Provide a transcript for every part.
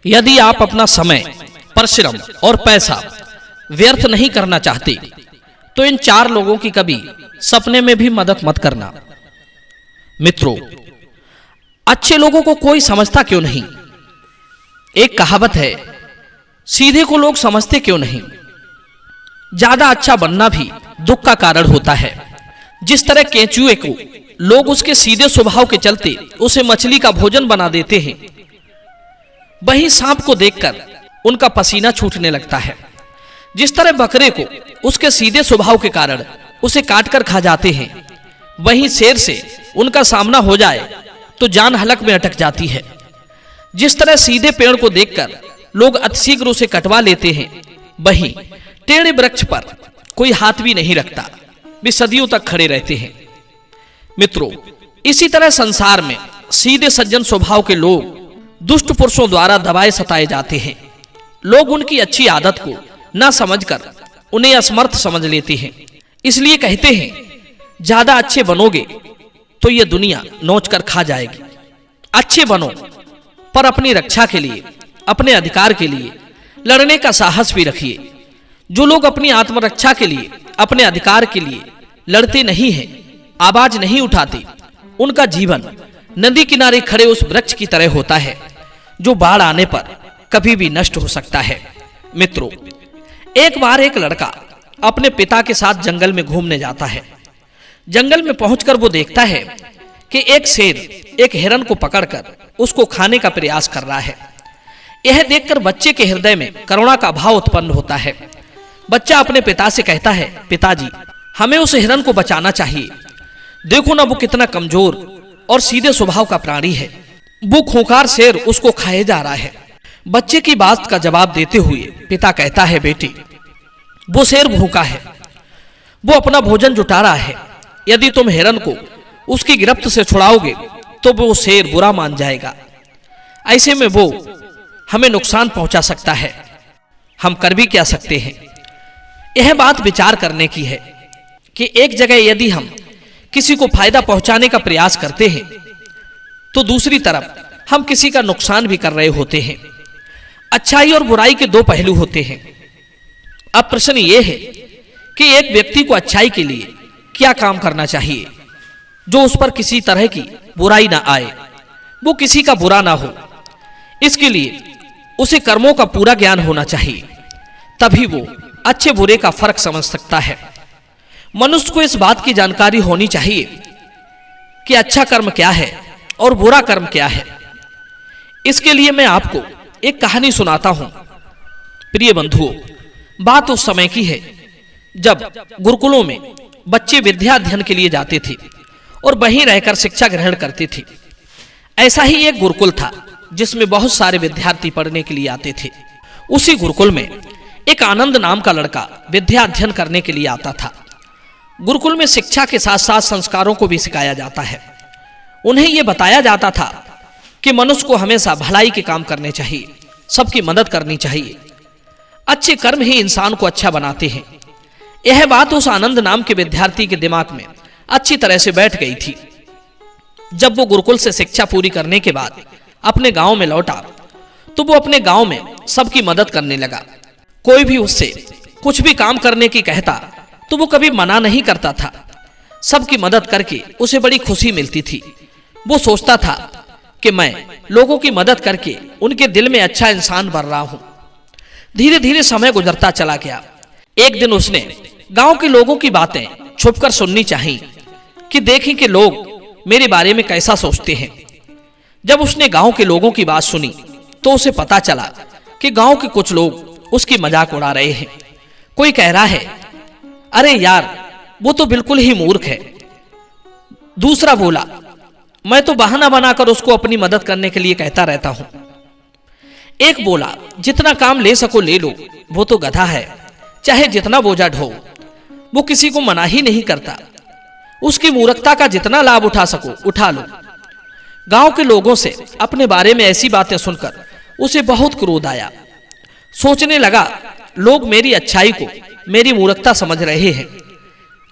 यदि आप अपना समय, परिश्रम और पैसा व्यर्थ नहीं करना चाहते तो इन 4 लोगों की कभी सपने में भी मदद मत करना। मित्रों, अच्छे लोगों को कोई समझता क्यों नहीं? एक कहावत है, सीधे को लोग समझते क्यों नहीं। ज्यादा अच्छा बनना भी दुख का कारण होता है। जिस तरह केंचुए को लोग उसके सीधे स्वभाव के चलते उसे मछली का भोजन बना देते हैं, वहीं सांप को देखकर उनका पसीना छूटने लगता है। जिस तरह बकरे को उसके सीधे स्वभाव के कारण उसे काटकर खा जाते हैं, वहीं शेर से उनका सामना हो जाए तो जान हलक में अटक जाती है। जिस तरह सीधे पेड़ को देखकर लोग अतिशीघ्र उसे कटवा लेते हैं, वहीं टेढ़े वृक्ष पर कोई हाथ भी नहीं रखता, वे सदियों तक खड़े रहते हैं। मित्रों, इसी तरह संसार में सीधे सज्जन स्वभाव के लोग दुष्ट पुरुषों द्वारा दबाए सताए जाते हैं। लोग उनकी अच्छी आदत को न समझकर उन्हें असमर्थ समझ लेते हैं। इसलिए कहते हैं, ज्यादा अच्छे बनोगे तो यह दुनिया नोच कर खा जाएगी। अच्छे बनो, पर अपनी रक्षा के लिए, अपने अधिकार के लिए लड़ने का साहस भी रखिए। जो लोग अपनी आत्मरक्षा के लिए, अपने अधिकार के लिए लड़ते नहीं हैं, आवाज नहीं उठाते, उनका जीवन नदी किनारे खड़े उस वृक्ष की तरह होता है जो बाढ़ आने पर कभी भी नष्ट हो सकता है। मित्रों, एक बार एक लड़का अपने पिता के साथ जंगल में घूमने जाता है। जंगल में पहुंचकर वो देखता है कि एक शेर एक हिरन को पकड़कर उसको खाने का प्रयास कर रहा है। यह देखकर बच्चे के हृदय में करुणा का भाव उत्पन्न होता है। बच्चा अपने पिता से कहता है, पिताजी, हमें उस हिरन को बचाना चाहिए। देखो ना, वो कितना कमजोर और सीधे स्वभाव का प्राणी है। वो खूंखार शेर उसको खाए जा रहा है। बच्चे की बात का जवाब देते हुए पिता कहता है, बेटी, वो शेर भूखा है, वो अपना भोजन जुटा रहा है। यदि तुम हिरन को उसकी गिरफ्त से छुड़ाओगे तो वो शेर बुरा मान जाएगा। ऐसे में वो हमें नुकसान पहुंचा सकता है। हम कर भी क्या सकते हैं? यह बात विचार करने की है कि एक जगह यदि हम किसी को फायदा पहुंचाने का प्रयास करते हैं तो दूसरी तरफ हम किसी का नुकसान भी कर रहे होते हैं। अच्छाई और बुराई के 2 पहलू होते हैं। अब प्रश्न यह है कि एक व्यक्ति को अच्छाई के लिए क्या काम करना चाहिए जो उस पर किसी तरह की बुराई ना आए, वो किसी का बुरा ना हो। इसके लिए उसे कर्मों का पूरा ज्ञान होना चाहिए, तभी वो अच्छे बुरे का फर्क समझ सकता है। मनुष्य को इस बात की जानकारी होनी चाहिए कि अच्छा कर्म क्या है और बुरा कर्म क्या है। इसके लिए मैं आपको एक कहानी सुनाता हूं। प्रिय बंधुओं, बात उस समय की है जब गुरुकुलों में बच्चे विद्या अध्ययन के लिए जाते थे और वहीं रहकर शिक्षा ग्रहण करते थे। ऐसा ही एक गुरुकुल था जिसमें बहुत सारे विद्यार्थी पढ़ने के लिए आते थे। उसी गुरुकुल में एक आनंद नाम का लड़का विद्या अध्ययन करने के लिए आता था। गुरुकुल में शिक्षा के साथ साथ संस्कारों को भी सिखाया जाता है। उन्हें यह बताया जाता था कि मनुष्य को हमेशा भलाई के काम करने चाहिए, सबकी मदद करनी चाहिए। अच्छे कर्म ही इंसान को अच्छा बनाते हैं। यह बात उस आनंद नाम के विद्यार्थी के दिमाग में अच्छी तरह से बैठ गई थी। जब वो गुरुकुल से शिक्षा पूरी करने के बाद अपने गांव में लौटा तो वो अपने गांव में सबकी मदद करने लगा। कोई भी उससे कुछ भी काम करने की कहता तो वो कभी मना नहीं करता था। सबकी मदद करके उसे बड़ी खुशी मिलती थी। वो सोचता था कि मैं लोगों की मदद करके उनके दिल में अच्छा इंसान बन रहा हूं। धीरे धीरे समय गुजरता चला गया। एक दिन उसने गांव के लोगों की बातें छुपकर सुननी चाहिए कि देखें कि लोग मेरे बारे में कैसा सोचते हैं। जब उसने गांव के लोगों की बात सुनी तो उसे पता चला कि गांव के कुछ लोग उसकी मजाक उड़ा रहे हैं। कोई कह रहा है, अरे यार, वो तो बिल्कुल ही मूर्ख है। दूसरा बोला, मैं तो बहाना बनाकर उसको अपनी मदद करने के लिए कहता रहता हूं। एक बोला, जितना काम ले सको ले लो, वो तो गधा है, चाहे जितना बोझा ढो, वो किसी को मना ही नहीं करता। उसकी मूर्खता का जितना लाभ उठा सको उठा लो। गांव के लोगों से अपने बारे में ऐसी बातें सुनकर उसे बहुत क्रोध आया। सोचने लगा, लोग मेरी अच्छाई को मेरी मूर्खता समझ रहे हैं।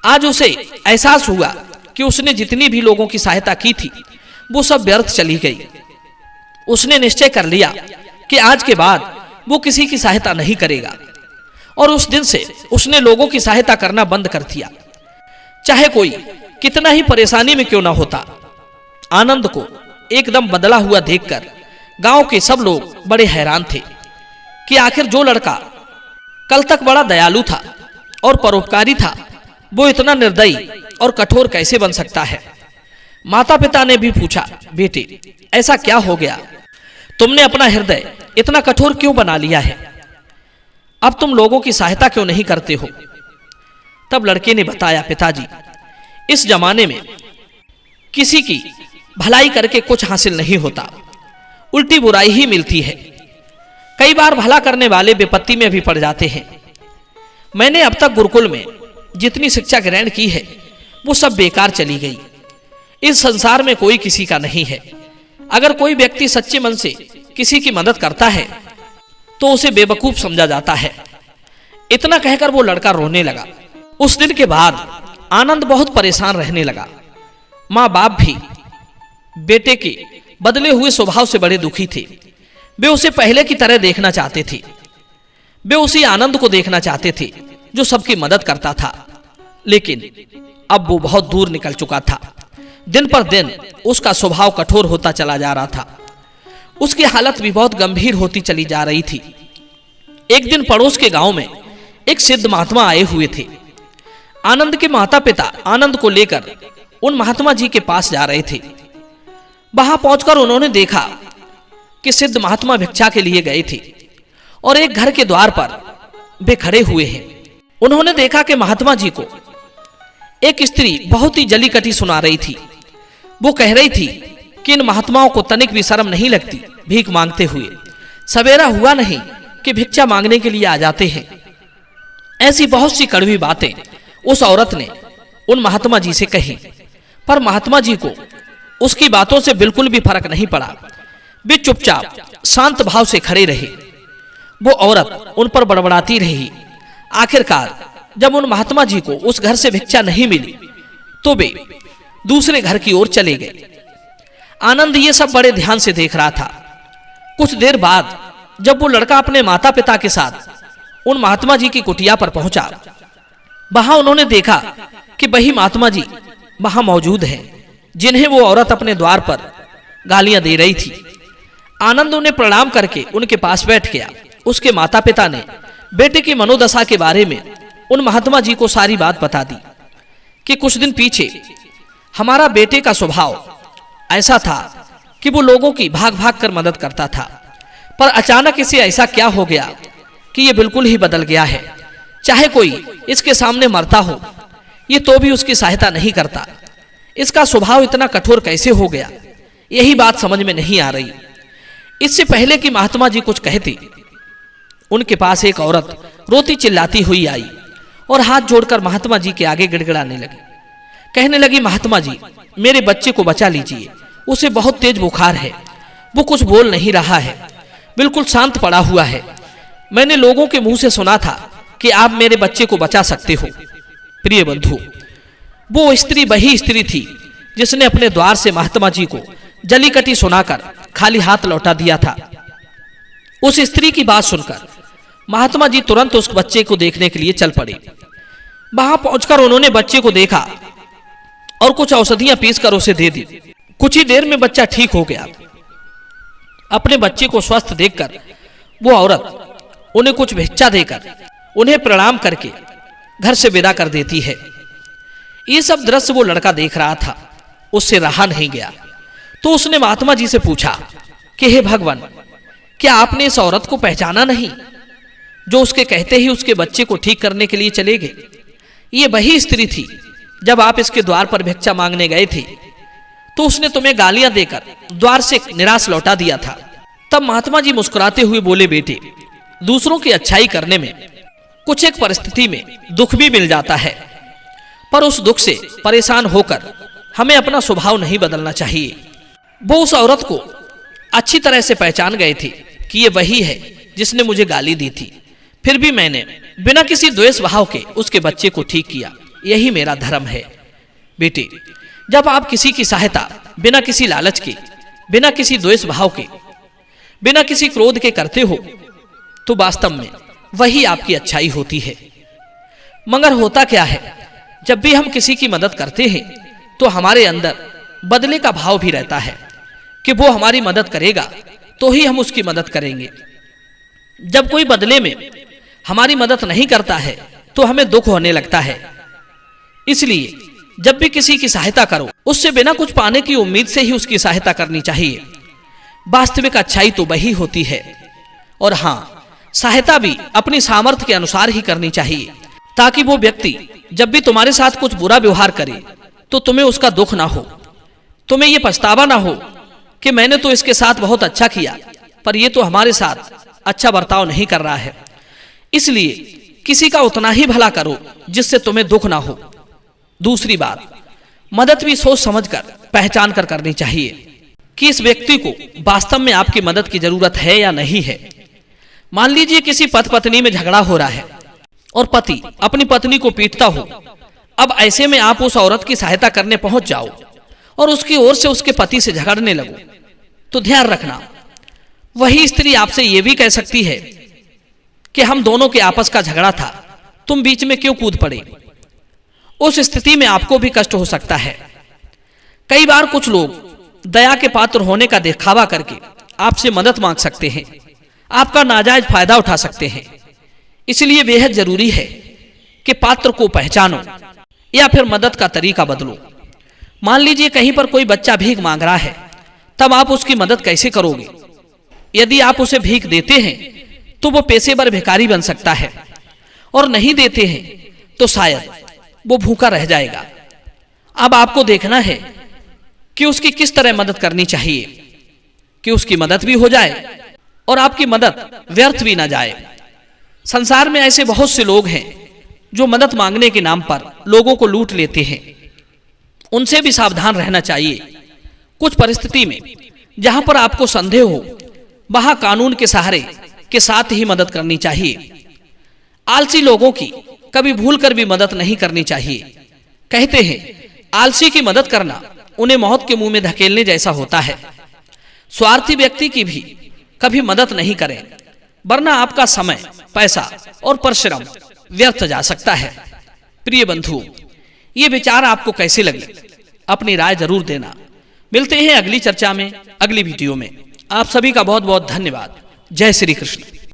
आज उसे एहसास हुआ कि उसने जितनी भी लोगों की सहायता की थी वो सब व्यर्थ चली गई। उसने निश्चय कर लिया कि आज के बाद वो किसी की सहायता नहीं करेगा, और उस दिन से उसने लोगों की सहायता करना बंद कर दिया, चाहे कोई कितना ही परेशानी में क्यों ना होता। आनंद को एकदम बदला हुआ देखकर गांव के सब लोग बड़े हैरान थे कि आखिर जो लड़का कल तक बड़ा दयालु था और परोपकारी था, वो इतना निर्दयी और कठोर कैसे बन सकता है। माता पिता ने भी पूछा, बेटे ऐसा क्या हो गया, तुमने अपना हृदय इतना कठोर क्यों बना लिया है, अब तुम लोगों की सहायता क्यों नहीं करते हो। तब लड़के ने बताया, पिताजी इस जमाने में किसी की भलाई करके कुछ हासिल नहीं होता, उल्टी बुराई ही मिलती है। कई बार भला करने वाले विपत्ति में भी पड़ जाते हैं। मैंने अब तक गुरुकुल में जितनी शिक्षा ग्रहण की है वो सब बेकार चली गई। इस संसार में कोई किसी का नहीं है। अगर कोई व्यक्ति सच्चे मन से किसी की मदद करता है तो उसे बेवकूफ समझा जाता है। इतना कहकर वो लड़का रोने लगा। उस दिन के बाद आनंद बहुत परेशान रहने लगा। माँ बाप भी बेटे के बदले हुए स्वभाव से बड़े दुखी थे। वे उसे पहले की तरह देखना चाहते थे। वे उसी आनंद को देखना चाहते थे जो सबकी मदद करता था, लेकिन अब वो बहुत दूर निकल चुका था। दिन पर दिन उसका स्वभाव कठोर होता चला जा रहा था। उसकी हालत भी बहुत गंभीर होती चली जा रही थी। एक दिन पड़ोस के गांव में एक सिद्ध महात्मा आए हुए थे। आनंद के माता पिता आनंद को लेकर उन महात्मा जी के पास जा रहे थे। वहां पहुंचकर उन्होंने देखा कि सिद्ध महात्मा भिक्षा के लिए गए थे और एक घर के द्वार पर वे खड़े हुए हैं। उन्होंने देखा कि महात्मा जी को एक स्त्री बहुत ही जली कटी सुना रही थी। वो कह रही थी कि इन महात्माओं को तनिक भी शर्म नहीं लगती भीख मांगते हुए। सवेरा हुआ नहीं कि भिक्षा मांगने के लिए आ जाते हैं। ऐसी बहुत सी कड़वी बातें उस औरत ने उन महात्मा जी से कही, पर महात्मा जी को उसकी बातों से बिल्कुल भी फर्क नहीं पड़ा। वे चुपचाप शांत भाव से खड़े रहे। वो औरत उन पर बड़बड़ाती रही। आखिरकार जब उन महात्मा जी को उस घर से भिक्षा नहीं मिली तो वे दूसरे घर की ओर चले गए। आनंद ये सब बड़े ध्यान से देख रहा था। कुछ देर बाद जब वो लड़का अपने माता पिता के साथ उन महात्मा जी की कुटिया पर पहुंचा, वहां उन्होंने देखा कि वही महात्मा जी वहां मौजूद हैं जिन्हें वो औरत अपने द्वार पर गालियां दे रही थी। आनंद उन्हें प्रणाम करके उनके पास बैठ गया। उसके माता पिता ने बेटे की मनोदशा के बारे में उन महात्मा जी को सारी बात बता दी कि कुछ दिन पीछे हमारा बेटे का स्वभाव ऐसा था कि वो लोगों की भाग भाग कर मदद करता था, पर अचानक इसे ऐसा क्या हो गया कि ये बिल्कुल ही बदल गया है। चाहे कोई इसके सामने मरता हो ये तो भी उसकी सहायता नहीं करता। इसका स्वभाव इतना कठोर कैसे हो गया, यही बात समझ में नहीं आ रही। इससे पहले कि महात्मा जी कुछ कहती, उनके पास एक औरत रोती चिल्लाती हुई आई और हाथ जोड़कर महात्मा जी के आगे गिड़गिड़ाने लगी। कहने लगी, महात्मा जी मेरे बच्चे को बचा लीजिए, उसे बहुत तेज बुखार है, वो कुछ बोल नहीं रहा है, बिल्कुल शांत पड़ा हुआ है। मैंने लोगों के मुंह से सुना था कि आप मेरे बच्चे को बचा सकते हो। प्रिय बंधु, वो स्त्री वही स्त्री थी जिसने अपने द्वार से महात्मा जी को जलीकटी सुनाकर खाली हाथ लौटा दिया था। उस स्त्री की बात सुनकर महात्मा जी तुरंत उस बच्चे को देखने के लिए चल पड़े। वहां पहुंचकर उन्होंने बच्चे को देखा और कुछ औषधियां पीसकर उसे दे दी। कुछ ही देर में बच्चा ठीक हो गया। अपने बच्चे को स्वस्थ देखकर वो औरत उन्हें कुछ भिक्षा देकर उन्हें प्रणाम करके घर से विदा कर देती है। ये सब दृश्य वो लड़का देख रहा था, उससे रहा नहीं गया। तो उसने महात्मा जी से पूछा कि हे भगवान, क्या आपने इस औरत को पहचाना नहीं जो उसके कहते ही उसके बच्चे को ठीक करने के लिए चले गए? ये वही स्त्री थी जब आप इसके द्वार पर भिक्षा मांगने गए थे तो उसने तुम्हें गालियां देकर द्वार से निराश लौटा दिया था। तब महात्मा जी मुस्कुराते हुए बोले, बेटे दूसरों की अच्छाई करने में कुछ एक परिस्थिति में दुख भी मिल जाता है, पर उस दुख से परेशान होकर हमें अपना स्वभाव नहीं बदलना चाहिए। वो उस औरत को अच्छी तरह से पहचान गए थे कि ये वही है जिसने मुझे गाली दी थी, फिर भी मैंने बिना किसी द्वेष भाव के उसके बच्चे को ठीक किया। यही मेरा धर्म है। बेटे, जब आप किसी की सहायता बिना किसी लालच के, बिना किसी द्वेष भाव के, बिना किसी क्रोध के करते हो तो वास्तव में वही आपकी अच्छाई होती है। मगर होता क्या है, जब भी हम किसी की मदद करते हैं तो हमारे अंदर बदले का भाव भी रहता है कि वो हमारी मदद करेगा तो ही हम उसकी मदद करेंगे। जब कोई बदले में हमारी मदद नहीं करता है तो हमें दुख होने लगता है। इसलिए जब भी किसी की सहायता करो, उससे बिना कुछ पाने की उम्मीद से ही उसकी सहायता करनी चाहिए। वास्तविक अच्छाई तो वही होती है। और हाँ, सहायता भी अपनी सामर्थ्य के अनुसार ही करनी चाहिए, ताकि वो व्यक्ति जब भी तुम्हारे साथ कुछ बुरा व्यवहार करे तो तुम्हें उसका दुख ना हो, तुम्हें ये पछतावा ना हो कि मैंने तो इसके साथ बहुत अच्छा किया पर ये तो हमारे साथ अच्छा बर्ताव नहीं कर रहा है। इसलिए किसी का उतना ही भला करो जिससे तुम्हें दुख ना हो। दूसरी बात, मदद भी सोच समझकर, पहचान कर करनी चाहिए कि इस व्यक्ति को वास्तव में आपकी मदद की जरूरत है या नहीं है। मान लीजिए किसी पति पत्नी में झगड़ा हो रहा है और पति अपनी पत्नी को पीटता हो। अब ऐसे में आप उस औरत की सहायता करने पहुंच जाओ और उसकी ओर से उसके पति से झगड़ने लगो, तो ध्यान रखना, वही स्त्री आपसे यह भी कह सकती है कि हम दोनों के आपस का झगड़ा था, तुम बीच में क्यों कूद पड़े। उस स्थिति में आपको भी कष्ट हो सकता है। कई बार कुछ लोग दया के पात्र होने का दिखावा करके आपसे मदद मांग सकते हैं, आपका नाजायज फायदा उठा सकते हैं। इसलिए बेहद जरूरी है कि पात्र को पहचानो या फिर मदद का तरीका बदलो। मान लीजिए कहीं पर कोई बच्चा भीख मांग रहा है, तब आप उसकी मदद कैसे करोगे? यदि आप उसे भीख देते हैं तो वो पेशेवर भिखारी बन सकता है, और नहीं देते हैं तो शायद वो भूखा रह जाएगा। अब आपको देखना है कि उसकी किस तरह मदद करनी चाहिए कि उसकी मदद भी हो जाए और आपकी मदद व्यर्थ भी ना जाए। संसार में ऐसे बहुत से लोग हैं जो मदद मांगने के नाम पर लोगों को लूट लेते हैं। उनसे भी सावधान रहना चाहिए। कुछ परिस्थिति में जहां पर आपको संदेह हो, वहां कानून के सहारे के साथ ही मदद करनी चाहिए। आलसी लोगों की कभी भूलकर भी मदद नहीं करनी चाहिए। कहते हैं आलसी की मदद करना उन्हें मौत के मुंह में धकेलने जैसा होता है। स्वार्थी व्यक्ति की भी कभी मदद नहीं करें, वरना आपका समय, पैसा और परिश्रम व्यर्थ जा सकता है। प्रिय बंधु, ये विचार आपको कैसे लगे? अपनी राय जरूर देना। मिलते हैं अगली चर्चा में, अगली वीडियो में। आप सभी का बहुत बहुत धन्यवाद। जय श्री कृष्ण।